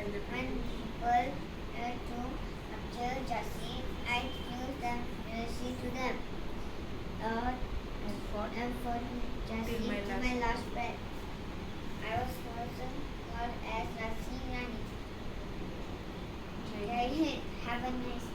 when people to capture Jassi, I fuse them mercy to them. And for Jassi to my last breath. I was chosen God as Rassi Rani. Jai Hind. Have a nice